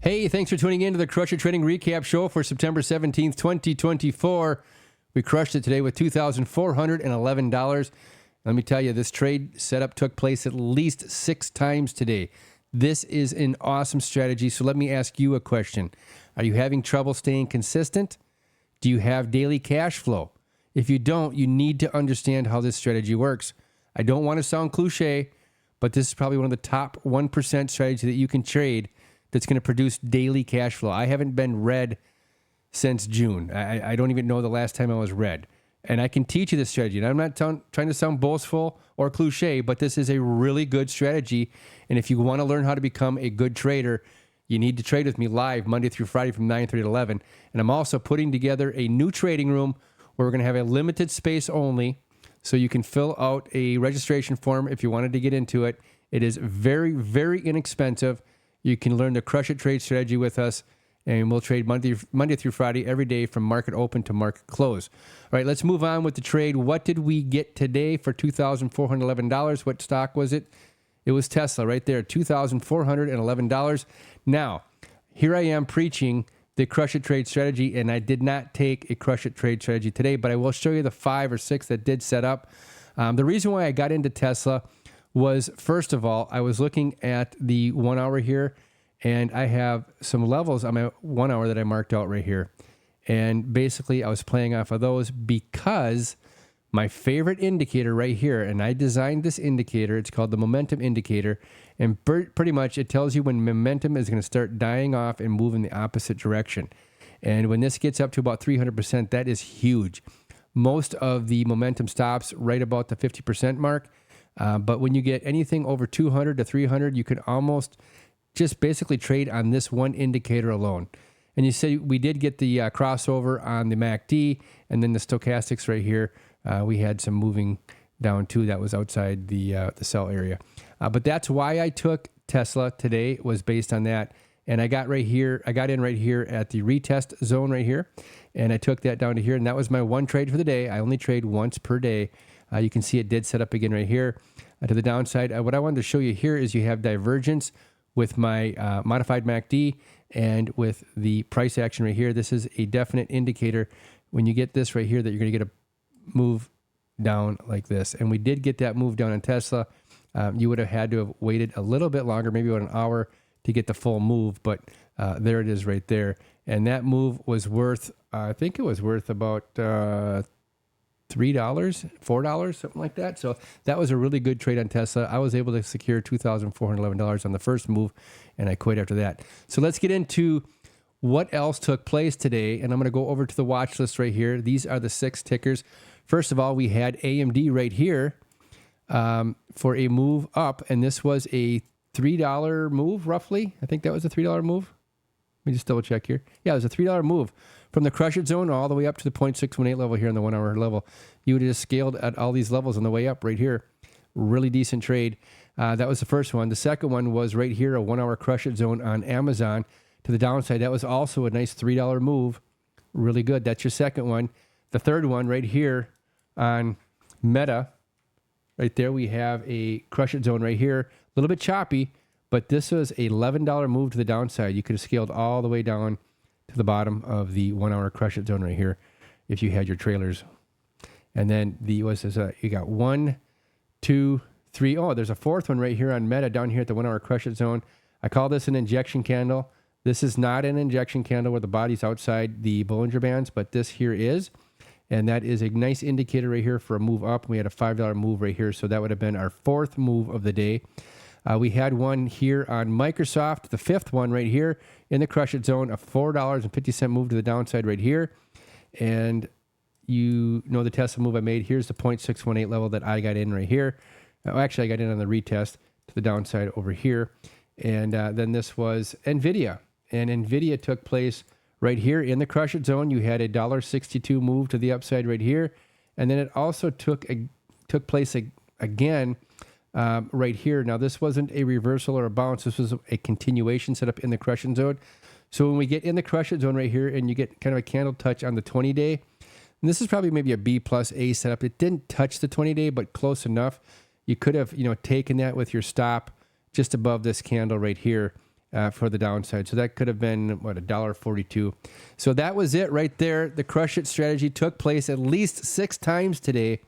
Hey, thanks for tuning in to the Crush It Trading Recap Show for September 17th, 2024. We crushed it today with $2,411. Let me tell you, this trade setup took place at least 6 times today. This is an awesome strategy. So let me ask you a question. Are you having trouble staying consistent? Do you have daily cash flow? If you don't, you need to understand how this strategy works. I don't want to sound cliche, but this is probably one of the top 1% strategy that you can trade that's going to produce daily cash flow. I haven't been red since June. I don't even know the last time I was red. And I can teach you this strategy. And I'm not trying to sound boastful or cliche, but this is a really good strategy. And if you want to learn how to become a good trader, you need to trade with me live Monday through Friday from 9:30 to 11. And I'm also putting together a new trading room where we're going to have a limited space only. So you can fill out a registration form if you wanted to get into it. It is very, very inexpensive. You can learn the Crush It trade strategy with us, and we'll trade Monday through Friday every day from market open to market close. All right, let's move on with the trade. What did we get today for $2,411? What stock was it? It was Tesla right there, $2,411. Now, here I am preaching the Crush It trade strategy, and I did not take a Crush It trade strategy today, but I will show you the 5 or 6 that did set up. The reason why I got into Tesla was, first of all, I was looking at the 1 hour here, and I have some levels on my 1 hour that I marked out right here. And basically, I was playing off of those because my favorite indicator right here, and I designed this indicator, it's called the momentum indicator, and pretty much it tells you when momentum is going to start dying off and move in the opposite direction. And when this gets up to about 300%, that is huge. Most of the momentum stops right about the 50% mark. But when you get anything over 200 to 300, you could almost just basically trade on this one indicator alone. And you say we did get the crossover on the MACD, and then the stochastics right here. We had some moving down too. That was outside the sell area. But that's why I took Tesla today, was based on that. And I got in right here at the retest zone right here, and I took that down to here, and that was my one trade for the day. I only trade once per day. You can see it did set up again right here to the downside. What I wanted to show you here is you have divergence with my modified MACD and with the price action right here. This is a definite indicator when you get this right here that you're going to get a move down like this. And we did get that move down in Tesla. You would have had to have waited a little bit longer, maybe about an hour to get the full move, but there it is right there. And that move was worth, I think it was worth about $3, $4, something like that. So that was a really good trade on Tesla. I was able to secure $2,411 on the first move, and I quit after that. So let's get into what else took place today, and I'm going to go over to the watch list right here. These are the 6 tickers. First of all, we had AMD right here for a move up, and this was a $3 move, roughly. I think that was a $3 move. Let me just double check here. Yeah, it was a $3 move from the Crush It zone all the way up to the 0.618 level here on the 1 hour level. You would have just scaled at all these levels on the way up right here. Really decent trade. That was the first one. The second one was right here, a 1 hour Crush It zone on Amazon to the downside. That was also a nice $3 move. Really good. That's your second one. The third one right here on Meta. Right there we have a Crush It zone right here. A little bit choppy, but this was a $11 move to the downside. You could have scaled all the way down to the bottom of the 1 hour Crush It zone right here if you had your trailers. And then you got 1, 2, 3. Oh, there's a fourth one right here on Meta down here at the 1 hour Crush It zone. I call this an injection candle. This is not an injection candle where the body's outside the Bollinger Bands, but this here is. And that is a nice indicator right here for a move up. We had a $5 move right here, so that would have been our 4th move of the day. We had one here on Microsoft, the 5th one right here in the Crush It zone, a $4.50 move to the downside right here. And you know the Tesla move I made. Here's the 0.618 level that I got in right here. Actually, I got in on the retest to the downside over here. And then this was NVIDIA. And NVIDIA took place right here in the Crush It zone. You had a $1.62 move to the upside right here. And then it also took place again right here. Now, this wasn't a reversal or a bounce. This was a continuation set up in the Crush It zone. So when we get in the Crush It zone right here and you get kind of a candle touch on the 20-day, and this is probably maybe a B plus A setup. It didn't touch the 20-day, but close enough. You could have, taken that with your stop just above this candle right here for the downside. So that could have been, what, $1.42. So that was it right there. The Crush It strategy took place at least 6 times today.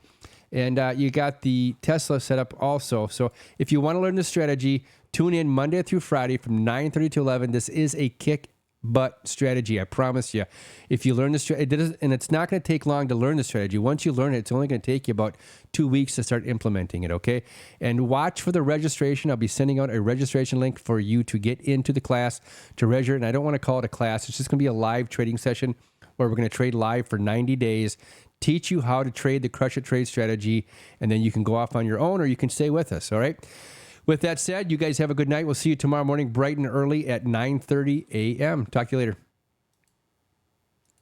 And you got the Tesla set up also. So if you want to learn the strategy, tune in Monday through Friday from 9:30 to 11. This is a kick butt strategy, I promise you. If you learn the strategy, and it's not going to take long to learn the strategy. Once you learn it, it's only going to take you about 2 weeks to start implementing it, okay? And watch for the registration. I'll be sending out a registration link for you to get into the class, to register. And I don't want to call it a class. It's just going to be a live trading session where we're going to trade live for 90 days, teach you how to trade the Crush It trade strategy, and then you can go off on your own or you can stay with us, all right? With that said, you guys have a good night. We'll see you tomorrow morning bright and early at 9:30 a.m. Talk to you later.